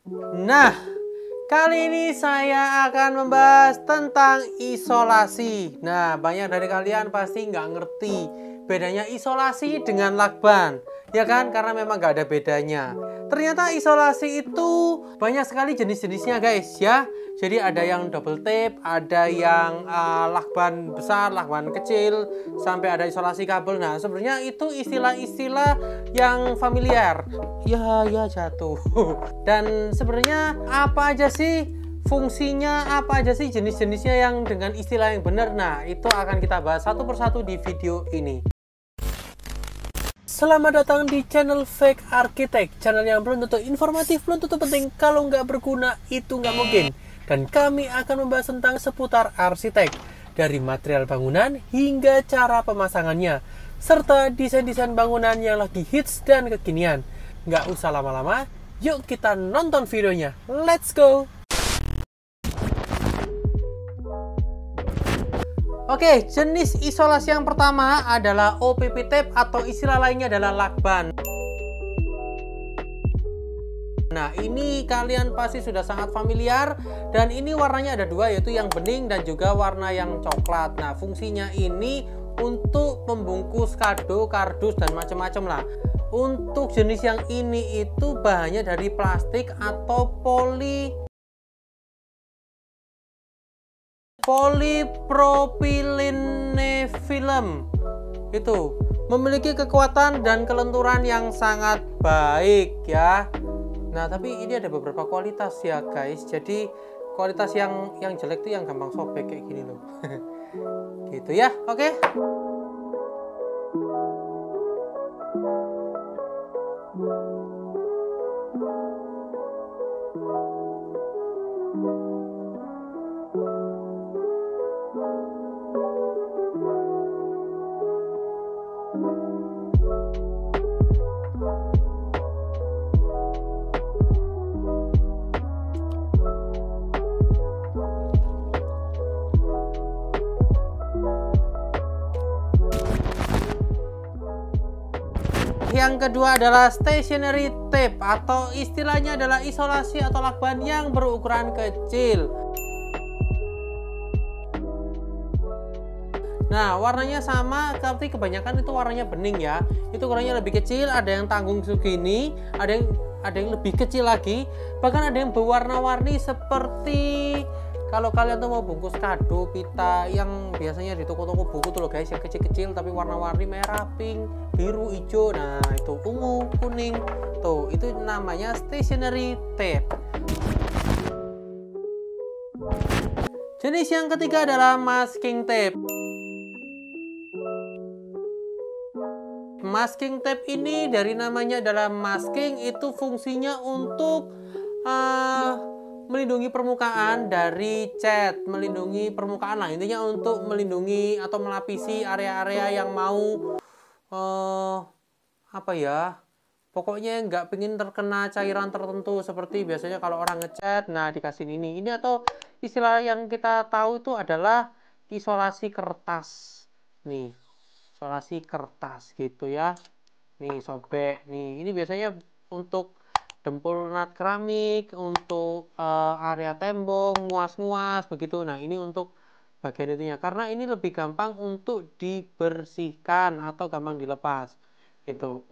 Nah, kali ini saya akan membahas tentang isolasi. Nah, banyak dari kalian pasti nggak ngerti bedanya isolasi dengan lakban, ya kan? Karena memang nggak ada bedanya. Ternyata isolasi itu banyak sekali jenis-jenisnya guys ya. Jadi ada yang double tape, ada yang lakban besar, lakban kecil, sampai ada isolasi kabel. Nah, sebenarnya itu istilah-istilah yang familiar. Ya jatuh. Dan sebenarnya apa aja sih fungsinya, apa aja sih jenis-jenisnya yang dengan istilah yang benar? Nah, itu akan kita bahas satu persatu di video ini. Selamat datang di channel Fake Architect, channel yang belum tentu informatif, belum tentu penting, kalau nggak berguna itu nggak mungkin. Dan kami akan membahas tentang seputar arsitek, dari material bangunan hingga cara pemasangannya, serta desain-desain bangunan yang lagi hits dan kekinian. Nggak usah lama-lama, yuk kita nonton videonya. Let's go! Oke, jenis isolasi yang pertama adalah OPP tape atau istilah lainnya adalah lakban. Nah, ini kalian pasti sudah sangat familiar, dan ini warnanya ada dua, yaitu yang bening dan juga warna yang coklat. Nah, fungsinya ini untuk membungkus kado, kardus, dan macam-macam lah. Untuk jenis yang ini itu bahannya dari plastik atau polypropylene film. Itu memiliki kekuatan dan kelenturan yang sangat baik ya. Nah, tapi ini ada beberapa kualitas ya guys. Jadi kualitas yang jelek tuh yang gampang sobek kayak gini loh. Gitu ya. Oke. Yang kedua adalah stationary tape atau istilahnya adalah isolasi atau lakban yang berukuran kecil. Nah, warnanya sama, tapi kebanyakan itu warnanya bening ya. Itu warnanya lebih kecil, ada yang tanggung segini, ada yang lebih kecil lagi, bahkan ada yang berwarna-warni seperti kalau kalian tuh mau bungkus kado, pita yang biasanya di toko-toko buku tuh loh guys, yang kecil-kecil tapi warna-warni merah, pink, biru, hijau. Nah, itu ungu, kuning. Tuh, itu namanya stationary tape. Jenis yang ketiga adalah masking tape. Masking tape ini dari namanya adalah masking, itu fungsinya untuk melindungi permukaan dari cat, melindungi permukaan lah, intinya untuk melindungi atau melapisi area-area yang mau apa ya, pokoknya nggak pengen terkena cairan tertentu, seperti biasanya kalau orang ngecat, nah dikasih ini atau istilah yang kita tahu itu adalah isolasi kertas nih, isolasi kertas gitu ya. Nih sobek nih, ini biasanya untuk dempul nat keramik, untuk area tembok, nguas-nguas begitu. Nah, ini untuk bagian itunya, karena ini lebih gampang untuk dibersihkan atau gampang dilepas gitu.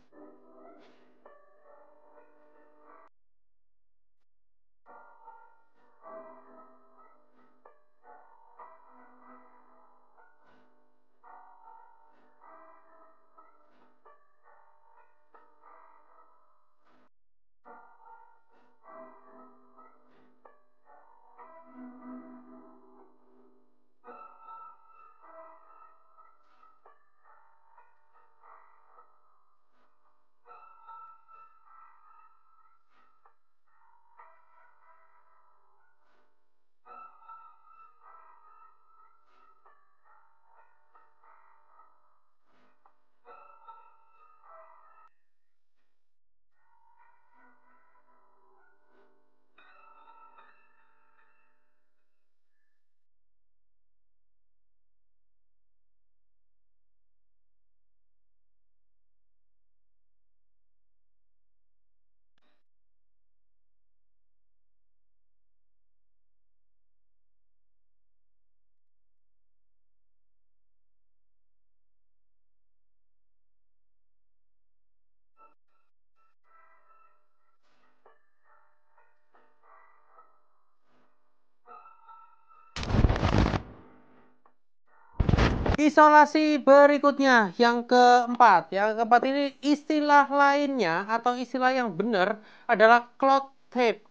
Isolasi berikutnya yang keempat. Yang keempat ini istilah lainnya atau istilah yang benar adalah cloth tape.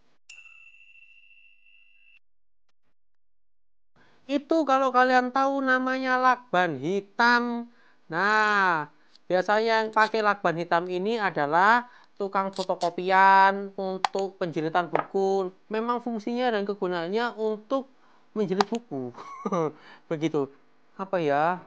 Itu kalau kalian tahu namanya lakban hitam. Nah, biasanya yang pakai lakban hitam ini adalah tukang fotokopian untuk penjilitan buku. Memang fungsinya dan kegunaannya untuk menjilid buku. Begitu. Apa ya?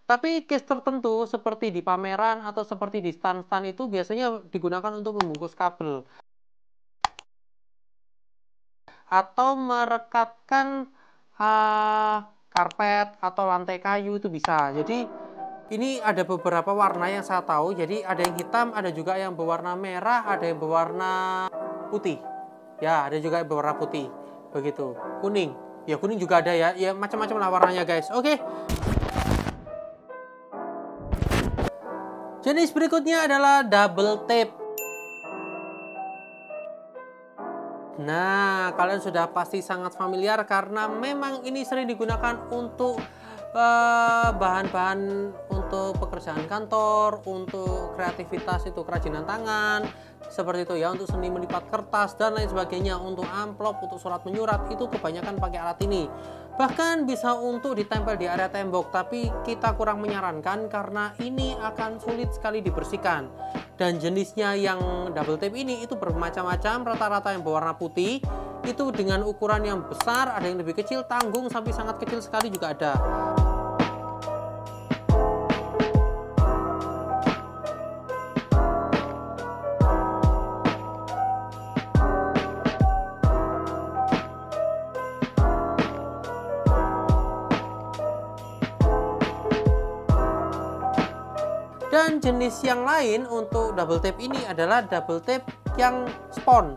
Tapi case tertentu seperti di pameran atau seperti di stand-stand itu biasanya digunakan untuk membungkus kabel atau merekatkan karpet atau lantai kayu itu bisa. Jadi ini ada beberapa warna yang saya tahu. Jadi ada yang hitam, ada juga yang berwarna merah, ada yang berwarna putih. Ya, ada juga yang berwarna putih. Begitu. Kuning. Ya kuning juga ada ya. Ya macam-macam lah warnanya guys. Oke. Jenis berikutnya adalah double tape. Nah, kalian sudah pasti sangat familiar karena memang ini sering digunakan untuk bahan-bahan untuk pekerjaan kantor, untuk kreativitas itu kerajinan tangan, seperti itu ya, untuk seni melipat kertas dan lain sebagainya, untuk amplop, untuk surat menyurat, itu kebanyakan pakai alat ini. Bahkan bisa untuk ditempel di area tembok, tapi kita kurang menyarankan karena ini akan sulit sekali dibersihkan. Dan jenisnya yang double tape ini itu bermacam-macam, rata-rata yang berwarna putih, itu dengan ukuran yang besar, ada yang lebih kecil, tanggung sampai sangat kecil sekali juga ada. Dan jenis yang lain untuk double tape ini adalah double tape yang spon.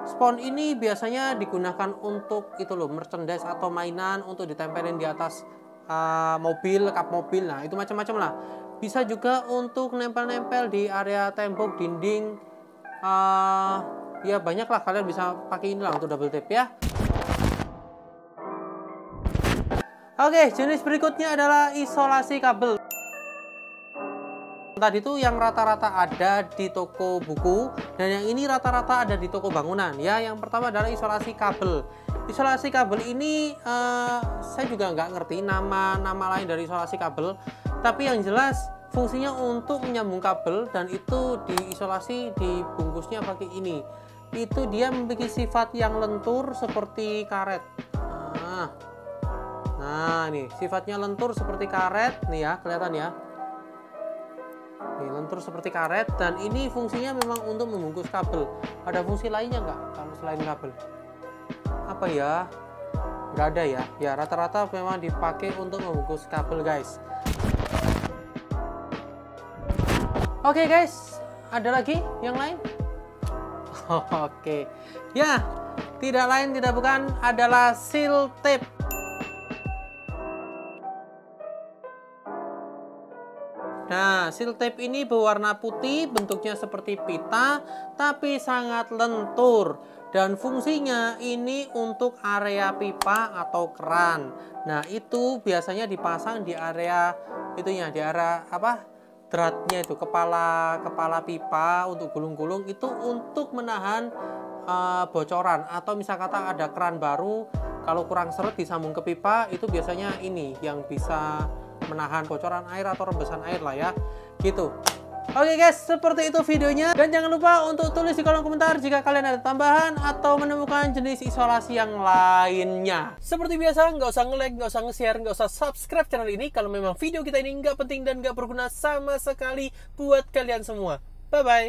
Spon ini biasanya digunakan untuk itu loh, merchandise atau mainan untuk ditempelin di atas mobil, kap mobil. Nah, itu macam-macam lah. Bisa juga untuk nempel-nempel di area tembok, dinding. Ya banyak lah, kalian bisa pakai inilah untuk double tape ya. Oke, jenis berikutnya adalah isolasi kabel. Tadi itu yang rata-rata ada di toko buku, dan yang ini rata-rata ada di toko bangunan. Ya, yang pertama adalah isolasi kabel. Isolasi kabel ini saya juga nggak ngerti nama lain dari isolasi kabel, tapi yang jelas fungsinya untuk menyambung kabel, dan itu diisolasi, dibungkusnya pakai ini. Itu dia memiliki sifat yang lentur seperti karet. Nah, nih sifatnya lentur seperti karet nih ya, kelihatan ya. Nih, lentur seperti karet, dan ini fungsinya memang untuk membungkus kabel. Ada fungsi lainnya nggak kalau selain kabel? Apa ya? Nggak ada ya. Ya rata-rata memang dipakai untuk membungkus kabel guys. Oke guys, ada lagi yang lain? Oke. Ya, tidak lain tidak bukan adalah seal tape. Nah, seal tape ini berwarna putih, bentuknya seperti pita, tapi sangat lentur. Dan fungsinya ini untuk area pipa atau keran. Nah, itu biasanya dipasang di area itunya, di area apa? Dratnya itu, kepala pipa untuk gulung-gulung, itu untuk menahan bocoran. Atau misal kata ada keran baru, kalau kurang seret disambung ke pipa, itu biasanya ini yang bisa menahan bocoran air atau rembesan air lah ya, gitu. Oke guys, seperti itu videonya, dan jangan lupa untuk tulis di kolom komentar jika kalian ada tambahan atau menemukan jenis isolasi yang lainnya. Seperti biasa, nggak usah nge-like, nggak usah nge-share, nggak usah subscribe channel ini kalau memang video kita ini nggak penting dan nggak berguna sama sekali buat kalian semua. Bye bye.